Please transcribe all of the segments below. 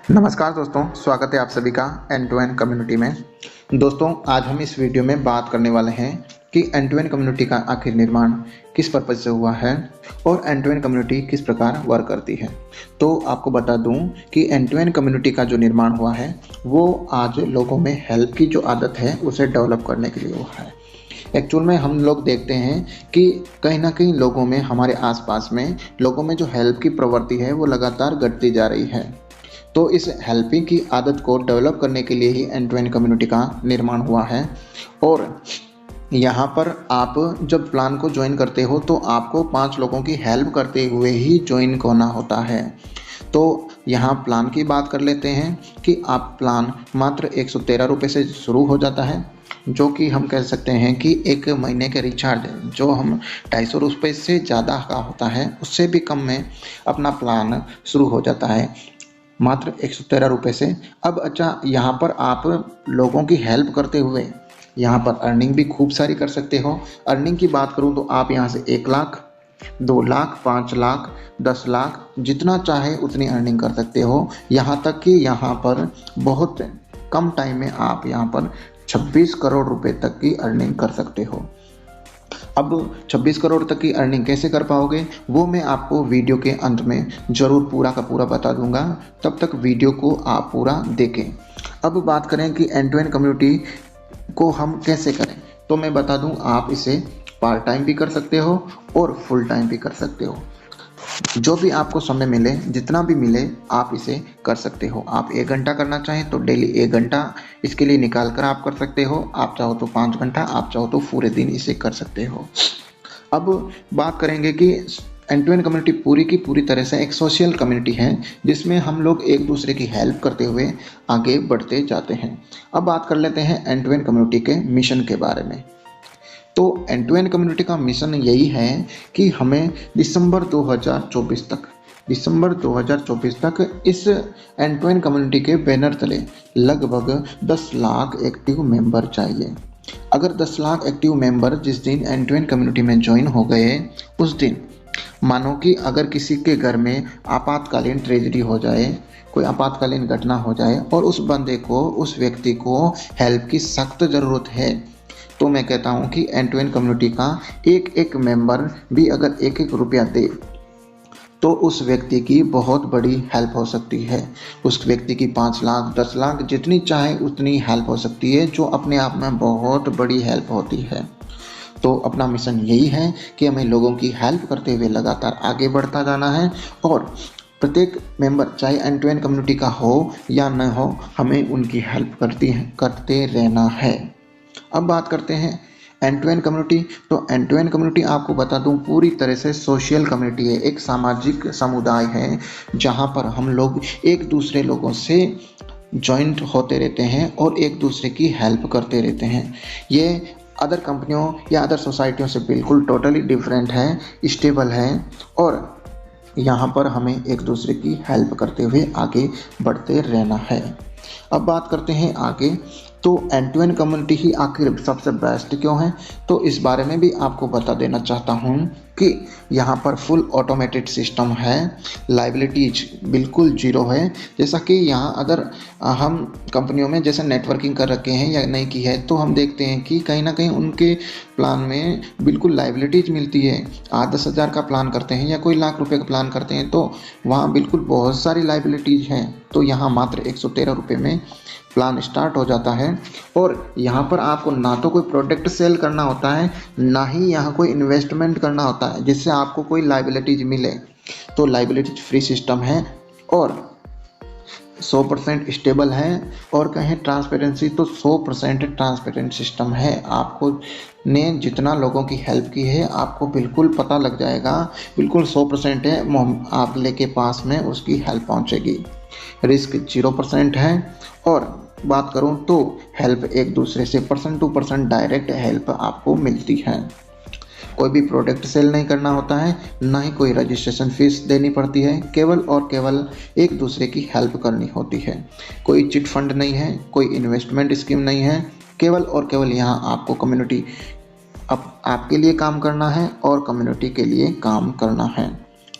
नमस्कार दोस्तों, स्वागत है आप सभी का एंड टू एंड कम्युनिटी में। दोस्तों, आज हम इस वीडियो में बात करने वाले हैं कि एंड टू एंड कम्युनिटी का आखिर निर्माण किस पर्पज़ से हुआ है और एंड टू एंड कम्युनिटी किस प्रकार वर्क करती है। तो आपको बता दूं कि एंड टू एंड कम्युनिटी का जो निर्माण हुआ है वो आज लोगों में हेल्प की जो आदत है उसे डेवलप करने के लिए हुआ है। एक्चुअल में हम लोग देखते हैं कि कहीं ना कहीं लोगों में, हमारे आसपास में लोगों में जो हेल्प की प्रवृत्ति है वो लगातार घटती जा रही है। तो इस हेल्पिंग की आदत को डेवलप करने के लिए ही एंड टू एंड कम्युनिटी का निर्माण हुआ है। और यहाँ पर आप जब प्लान को ज्वाइन करते हो तो आपको 5 लोगों की हेल्प करते हुए ही ज्वाइन होना होता है। तो यहाँ प्लान की बात कर लेते हैं कि आप प्लान मात्र 113 रुपये से शुरू हो जाता है, जो कि हम कह सकते हैं कि एक महीने के रिचार्ज जो हम 250 रुपये से ज़्यादा का होता है उससे भी कम में अपना प्लान शुरू हो जाता है मात्र 113 रुपये से। अब अच्छा, यहाँ पर आप लोगों की हेल्प करते हुए यहाँ पर अर्निंग भी खूब सारी कर सकते हो। अर्निंग की बात करूँ तो आप यहाँ से 1 लाख, 2 लाख, 5 लाख, 10 लाख जितना चाहे उतनी अर्निंग कर सकते हो। यहाँ तक कि यहाँ पर बहुत कम टाइम में आप यहाँ पर 26 करोड़ रुपए तक की अर्निंग कर सकते हो। अब 26 करोड़ तक की अर्निंग कैसे कर पाओगे वो मैं आपको वीडियो के अंत में ज़रूर पूरा का पूरा बता दूंगा, तब तक वीडियो को आप पूरा देखें। अब बात करें कि एंड टू एंड कम्युनिटी को हम कैसे करें, तो मैं बता दूं, आप इसे पार्ट टाइम भी कर सकते हो और फुल टाइम भी कर सकते हो। जो भी आपको समय मिले, जितना भी मिले आप इसे कर सकते हो। आप 1 घंटा करना चाहें तो डेली 1 घंटा इसके लिए निकाल कर आप कर सकते हो। आप चाहो तो 5 घंटा, आप चाहो तो पूरे दिन इसे कर सकते हो। अब बात करेंगे कि एंड टू एंड कम्युनिटी पूरी की पूरी तरह से एक सोशल कम्युनिटी है जिसमें हम लोग एक दूसरे की हेल्प करते हुए आगे बढ़ते जाते हैं। अब बात कर लेते हैं एंड टू एंड कम्युनिटी के मिशन के बारे में। तो एंड टू एंड कम्युनिटी का मिशन यही है कि हमें दिसंबर 2024 तक इस एंड टू एंड कम्युनिटी के बैनर तले लगभग 10 लाख एक्टिव मेंबर चाहिए। अगर 10 लाख एक्टिव मेंबर जिस दिन एंड टू एंड कम्युनिटी में ज्वाइन हो गए, उस दिन मानो कि अगर किसी के घर में आपातकालीन ट्रेजेडी हो जाए, कोई आपातकालीन घटना हो जाए और उस बंदे को, उस व्यक्ति को हेल्प की सख्त ज़रूरत है, तो मैं कहता हूँ कि एंड टू एंड कम्युनिटी का एक एक मेंबर भी अगर 1-1 रुपया दे तो उस व्यक्ति की बहुत बड़ी हेल्प हो सकती है। उस व्यक्ति की 5 लाख, 10 लाख जितनी चाहे उतनी हेल्प हो सकती है, जो अपने आप में बहुत बड़ी हेल्प होती है। तो अपना मिशन यही है कि हमें लोगों की हेल्प करते हुए लगातार आगे बढ़ता जाना है और प्रत्येक मेंबर, चाहे एंड टू एंड कम्युनिटी का हो या न हो, हमें उनकी हेल्प करते रहना है। अब बात करते हैं एंड टू एंड कम्युनिटी। तो एंड टू एंड कम्युनिटी आपको बता दूं पूरी तरह से सोशल कम्युनिटी है, एक सामाजिक समुदाय है जहां पर हम लोग एक दूसरे लोगों से जॉइंट होते रहते हैं और एक दूसरे की हेल्प करते रहते हैं। ये अदर कंपनियों या अदर सोसाइटियों से बिल्कुल टोटली डिफरेंट है, स्टेबल है और यहाँ पर हमें एक दूसरे की हेल्प करते हुए आगे बढ़ते रहना है। अब बात करते हैं आगे, तो एंड टू एंड कम्युनिटी ही आखिर सबसे बेस्ट क्यों है, तो इस बारे में भी आपको बता देना चाहता हूँ कि यहाँ पर फुल ऑटोमेटेड सिस्टम है, लाइबिलिटीज बिल्कुल जीरो है। जैसा कि यहाँ अदर हम कंपनियों में जैसे नेटवर्किंग कर रखे हैं या नहीं की है, तो हम देखते हैं कि कहीं ना कहीं उनके प्लान में बिल्कुल लाइबिलिटीज मिलती है। 8-10 हज़ार का प्लान करते हैं या कोई लाख रुपए का प्लान करते हैं तो वहाँ बिल्कुल बहुत सारी लाइबिलिटीज हैं। तो यहाँ मात्र 113 रुपये में प्लान स्टार्ट हो जाता है और यहाँ पर आपको ना तो कोई प्रोडक्ट सेल करना होता है, ना ही यहाँ कोई इन्वेस्टमेंट करना होता है जिससे आपको कोई लाइबिलिटीज मिले। तो लाइबिलिटीज फ्री सिस्टम है और 100% स्टेबल है और कहें ट्रांसपेरेंसी तो 100% ट्रांसपेरेंट सिस्टम है। आपको ने जितना लोगों की हेल्प की है आपको बिल्कुल पता लग जाएगा, बिल्कुल 100% है, अगले के पास में उसकी हेल्प पहुंचेगी। रिस्क 0% है और बात करूं तो हेल्प एक दूसरे से person to person direct help आपको मिलती है। कोई भी प्रोडक्ट सेल नहीं करना होता है, ना ही कोई रजिस्ट्रेशन फीस देनी पड़ती है, केवल और केवल एक दूसरे की हेल्प करनी होती है। कोई चिट फंड नहीं है, कोई इन्वेस्टमेंट स्कीम नहीं है, केवल और केवल यहाँ आपको कम्युनिटी आपके लिए काम करना है और कम्युनिटी के लिए काम करना है।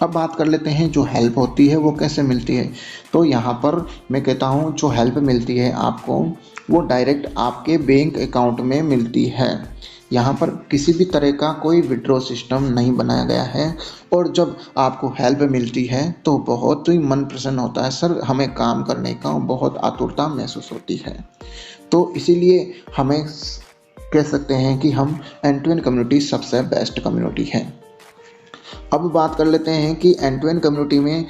अब बात कर लेते हैं जो हेल्प होती है वो कैसे मिलती है। तो यहाँ पर मैं कहता हूँ जो हेल्प मिलती है आपको वो डायरेक्ट आपके बैंक अकाउंट में मिलती है। यहाँ पर किसी भी तरह का कोई विड्रॉ सिस्टम नहीं बनाया गया है। और जब आपको हेल्प मिलती है तो बहुत ही मन प्रसन्न होता है, सर हमें काम करने का बहुत आतुरता महसूस होती है। तो इसीलिए हमें कह सकते हैं कि हम एंड टू एंड कम्युनिटी सबसे बेस्ट कम्युनिटी है। अब बात कर लेते हैं कि एंड टू एंड कम्युनिटी में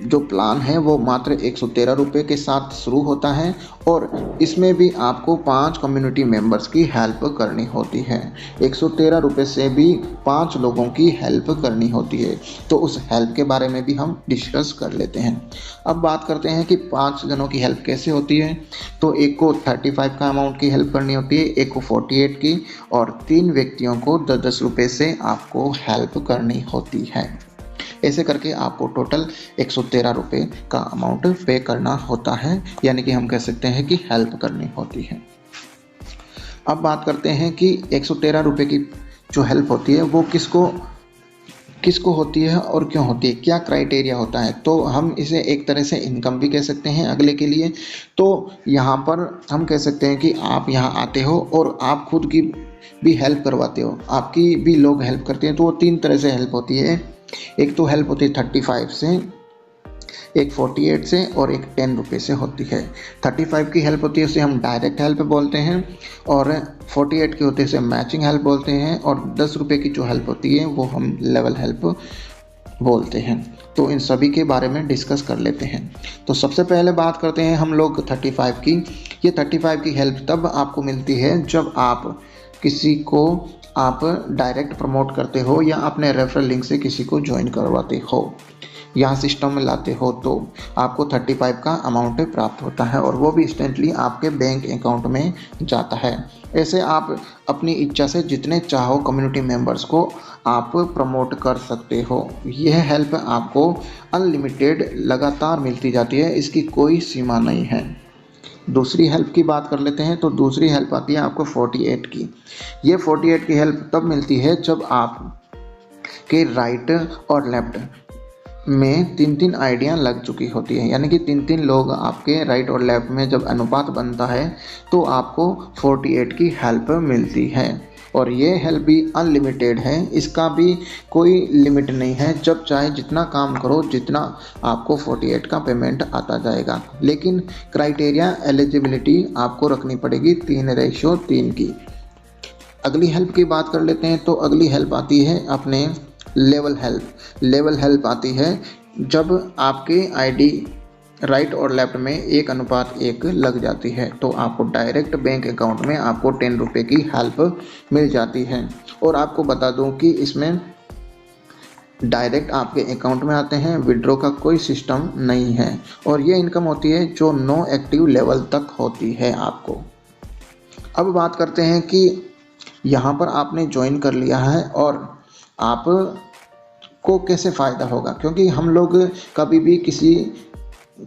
जो प्लान है वो मात्र 113 रुपये के साथ शुरू होता है और इसमें भी आपको 5 कम्युनिटी मेंबर्स की हेल्प करनी होती है। 113 रुपये से भी 5 लोगों की हेल्प करनी होती है। तो उस हेल्प के बारे में भी हम डिस्कस कर लेते हैं। अब बात करते हैं कि 5 जनों की हेल्प कैसे होती है। तो एक को 35 का अमाउंट की हेल्प करनी होती है, एक को 48 की और 3 व्यक्तियों को 10-10 रुपये से आपको हेल्प करनी होती है। ऐसे करके आपको टोटल 113 रुपये का अमाउंट पे करना होता है, यानी कि हम कह सकते हैं कि हेल्प करनी होती है। अब बात करते हैं कि 113 रुपये की जो हेल्प होती है वो किसको होती है और क्यों होती है, क्या क्राइटेरिया होता है। तो हम इसे एक तरह से इनकम भी कह सकते हैं अगले के लिए। तो यहाँ पर हम कह सकते हैं कि आप यहाँ आते हो और आप खुद की भी हेल्प करवाते हो, आपकी भी लोग हेल्प करते हैं। तो वो 3 तरह से हेल्प होती है। एक तो हेल्प होती है 35 से, एक 48 से और एक 10 रुपये से होती है। 35 की हेल्प होती है उसे हम डायरेक्ट हेल्प बोलते हैं और 48 की होती है उसे मैचिंग हेल्प बोलते हैं और 10 रुपये की जो हेल्प होती है वो हम लेवल हेल्प बोलते हैं। तो इन सभी के बारे में डिस्कस कर लेते हैं। तो सबसे पहले बात करते हैं हम लोग 35 की। ये 35 की हेल्प तब आपको मिलती है जब आप किसी को आप डायरेक्ट प्रमोट करते हो या अपने रेफरल लिंक से किसी को ज्वाइन करवाते हो या सिस्टम में लाते हो, तो आपको 35 का अमाउंट प्राप्त होता है और वो भी इंस्टेंटली आपके बैंक अकाउंट में जाता है। ऐसे आप अपनी इच्छा से जितने चाहो कम्युनिटी मेंबर्स को आप प्रमोट कर सकते हो। यह हेल्प आपको अनलिमिटेड लगातार मिलती जाती है, इसकी कोई सीमा नहीं है। दूसरी हेल्प की बात कर लेते हैं। तो दूसरी हेल्प आती है आपको 48 की। ये 48 की हेल्प तब मिलती है जब आप के राइट और लेफ्ट में 3-3 आइडियाँ लग चुकी होती है, यानी कि 3-3 लोग आपके राइट और लेफ्ट में जब अनुपात बनता है तो आपको 48 की हेल्प मिलती है। और ये हेल्प भी अनलिमिटेड है, इसका भी कोई लिमिट नहीं है। जब चाहे जितना काम करो, जितना आपको 48 का पेमेंट आता जाएगा। लेकिन क्राइटेरिया एलिजिबिलिटी आपको रखनी पड़ेगी 3:3 की। अगली हेल्प की बात कर लेते हैं। तो अगली हेल्प आती है अपने लेवल हेल्प। लेवल हेल्प आती है जब आपके आईडी राइट और लेफ्ट में 1:1 लग जाती है, तो आपको डायरेक्ट बैंक अकाउंट में आपको 10 रुपये की हेल्प मिल जाती है। और आपको बता दूं कि इसमें डायरेक्ट आपके अकाउंट में आते हैं, विड्रॉ का कोई सिस्टम नहीं है। और ये इनकम होती है जो नो एक्टिव लेवल तक होती है आपको। अब बात करते हैं कि यहाँ पर आपने ज्वाइन कर लिया है और आप को कैसे फ़ायदा होगा, क्योंकि हम लोग कभी भी किसी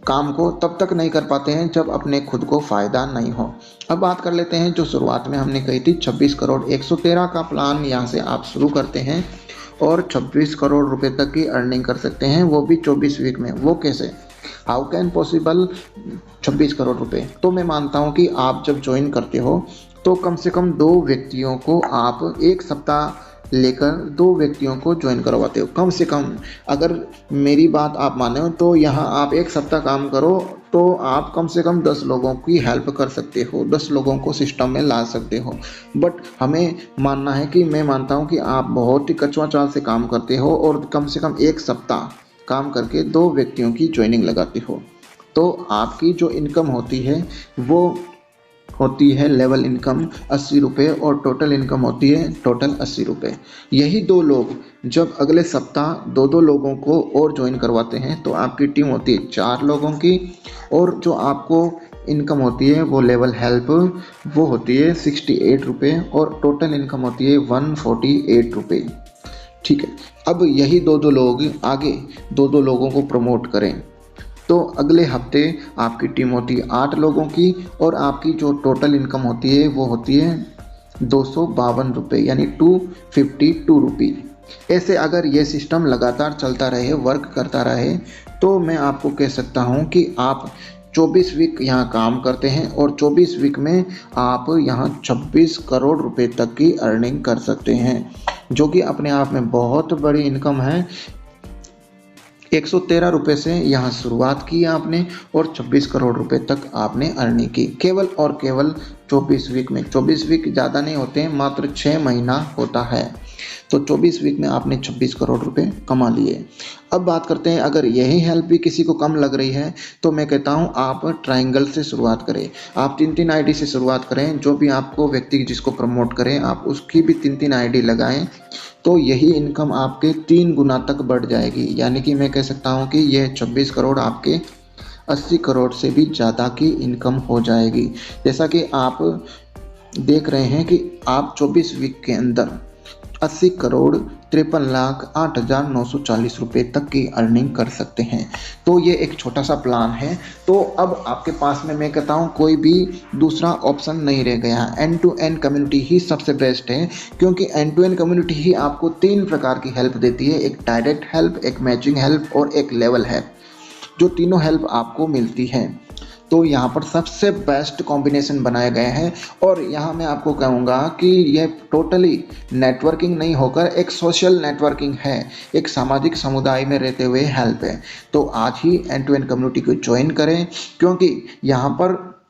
काम को तब तक नहीं कर पाते हैं जब अपने खुद को फ़ायदा नहीं हो। अब बात कर लेते हैं जो शुरुआत में हमने कही थी 26 करोड़ 113 का प्लान। यहाँ से आप शुरू करते हैं और 26 करोड़ रुपए तक की अर्निंग कर सकते हैं, वो भी 24 वीक में। वो कैसे, हाउ कैन पॉसिबल 26 करोड़ रुपए। तो मैं मानता हूँ कि आप जब ज्वाइन करते हो तो कम से कम 2 व्यक्तियों को आप एक सप्ताह लेकर 2 व्यक्तियों को ज्वाइन करवाते हो कम से कम। अगर मेरी बात आप माने हो तो यहाँ आप एक सप्ताह काम करो तो आप कम से कम 10 लोगों की हेल्प कर सकते हो, 10 लोगों को सिस्टम में ला सकते हो। बट हमें मानना है कि मैं मानता हूँ कि आप बहुत ही कचवा चाल से काम करते हो और कम से कम एक सप्ताह काम करके 2 व्यक्तियों की ज्वाइनिंग लगाते हो। तो आपकी जो इनकम होती है वो होती है लेवल इनकम 80 रुपये और टोटल इनकम होती है टोटल 80 रुपये। यही 2 लोग जब अगले सप्ताह 2-2 लोगों को और ज्वाइन करवाते हैं तो आपकी टीम होती है 4 लोगों की और जो आपको इनकम होती है वो लेवल हेल्प वो होती है 68 रुपये और टोटल इनकम होती है 148 रुपये। ठीक है, अब यही 2-2 लोग आगे 2-2 लोगों को प्रमोट करें तो अगले हफ्ते आपकी टीम होती है 8 लोगों की और आपकी जो टोटल इनकम होती है वो होती है 252 रुपये, यानी 252 रुपये। ऐसे अगर ये सिस्टम लगातार चलता रहे, वर्क करता रहे, तो मैं आपको कह सकता हूँ कि आप 24 वीक यहाँ काम करते हैं और 24 वीक में आप यहाँ 26 करोड़ रुपए तक की अर्निंग कर सकते हैं, जो कि अपने आप में बहुत बड़ी इनकम है। 113 रुपये से यहाँ शुरुआत की आपने और 26 करोड़ रुपए तक आपने अर्निंग की, केवल और केवल 24 वीक में। 24 वीक ज़्यादा नहीं होते हैं, मात्र 6 महीना होता है। तो 24 वीक में आपने 26 करोड़ रुपए कमा लिए। अब बात करते हैं, अगर यही हेल्प भी किसी को कम लग रही है तो मैं कहता हूं आप ट्रायंगल से शुरुआत करें। आप 3-3 आईडी से शुरुआत करें। जो भी आपको व्यक्ति जिसको प्रमोट करें आप उसकी भी 3-3 आईडी लगाएं, तो यही इनकम आपके 3 गुना तक बढ़ जाएगी। यानी कि मैं कह सकता हूं कि यह 26 करोड़ आपके 80 करोड़ से भी ज़्यादा की इनकम हो जाएगी। जैसा कि आप देख रहे हैं कि आप 24 वीक के अंदर 80 करोड़ 53,08,940 रुपये तक की अर्निंग कर सकते हैं। तो ये एक छोटा सा प्लान है। तो अब आपके पास में मैं कहता हूँ कोई भी दूसरा ऑप्शन नहीं रह गया। एंड टू एंड कम्युनिटी ही सबसे बेस्ट है, क्योंकि एंड टू एंड कम्युनिटी ही आपको 3 प्रकार की हेल्प देती है, एक डायरेक्ट हेल्प, एक मैचिंग हेल्प और एक लेवल हेल्प, जो तीनों हेल्प आपको मिलती है। तो यहाँ पर सबसे बेस्ट कॉम्बिनेशन बनाए गए हैं। और यहाँ मैं आपको कहूँगा कि यह टोटली नेटवर्किंग नहीं होकर एक सोशल नेटवर्किंग है, एक सामाजिक समुदाय में रहते हुए हेल्प है। तो आज ही एंड टू एंड कम्युनिटी को ज्वाइन करें, क्योंकि यहाँ पर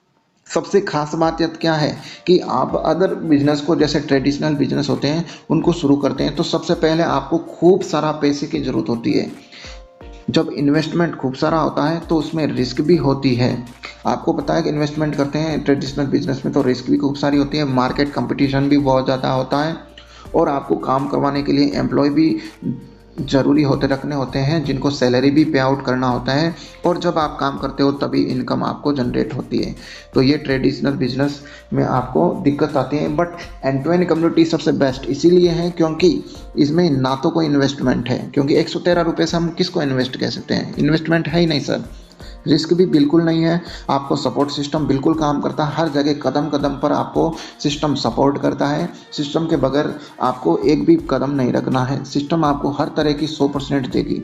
सबसे खास बात यह क्या है कि आप अदर बिजनेस को, जैसे ट्रेडिशनल बिजनेस होते हैं, उनको शुरू करते हैं तो सबसे पहले आपको खूब सारा पैसे की ज़रूरत होती है। जब इन्वेस्टमेंट खूब सारा होता है तो उसमें रिस्क भी होती है। आपको पता है कि इन्वेस्टमेंट करते हैं ट्रेडिशनल बिजनेस में तो रिस्क भी खूब सारी होती है, मार्केट कंपटीशन भी बहुत ज़्यादा होता है और आपको काम करवाने के लिए एम्प्लॉय भी ज़रूरी रखने होते हैं, जिनको सैलरी भी पे आउट करना होता है। और जब आप काम करते हो तभी इनकम आपको जनरेट होती है। तो ये ट्रेडिशनल बिजनेस में आपको दिक्कत आती है, but end to end community सबसे बेस्ट इसीलिए है क्योंकि इसमें ना तो कोई इन्वेस्टमेंट है, क्योंकि 113 रुपये से हम किसको इन्वेस्ट कह सकते हैं, इन्वेस्टमेंट है ही नहीं सर। रिस्क भी बिल्कुल नहीं है, आपको सपोर्ट सिस्टम बिल्कुल काम करता है, हर जगह कदम कदम पर आपको सिस्टम सपोर्ट करता है। सिस्टम के बगैर आपको एक भी कदम नहीं रखना है, सिस्टम आपको हर तरह की 100% देगी।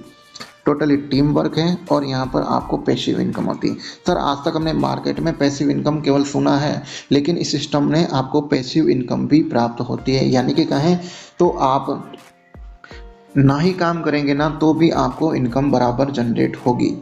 टोटली टीम वर्क है और यहाँ पर आपको पैसिव इनकम होती है। सर आज तक हमने मार्केट में पैसिव इनकम केवल सुना है, लेकिन इस सिस्टम में आपको पैसिव इनकम भी प्राप्त होती है। यानी कि कहें तो आप ना ही काम करेंगे ना तो भी आपको इनकम बराबर जनरेट होगी।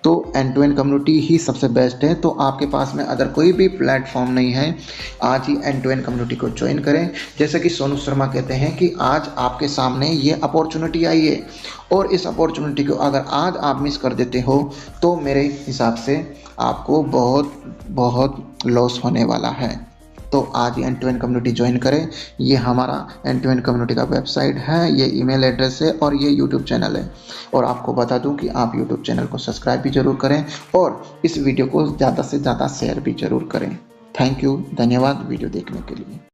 तो एंड टू एंड कम्युनिटी ही सबसे बेस्ट है। तो आपके पास में अदर कोई भी प्लेटफॉर्म नहीं है, आज ही एंड टू एंड कम्युनिटी को ज्वाइन करें। जैसे कि सोनू शर्मा कहते हैं कि आज आपके सामने ये अपॉर्चुनिटी आई है और इस अपॉर्चुनिटी को अगर आज आप मिस कर देते हो तो मेरे हिसाब से आपको बहुत बहुत लॉस होने वाला है। तो आज end to end community join करें। ये हमारा एंड टू एंड कम्युनिटी का वेबसाइट है, ये ईमेल एड्रेस है और ये यूट्यूब चैनल है। और आपको बता दूं कि आप यूट्यूब चैनल को सब्सक्राइब भी जरूर करें और इस वीडियो को ज़्यादा से ज़्यादा शेयर भी जरूर करें। थैंक यू, धन्यवाद वीडियो देखने के लिए।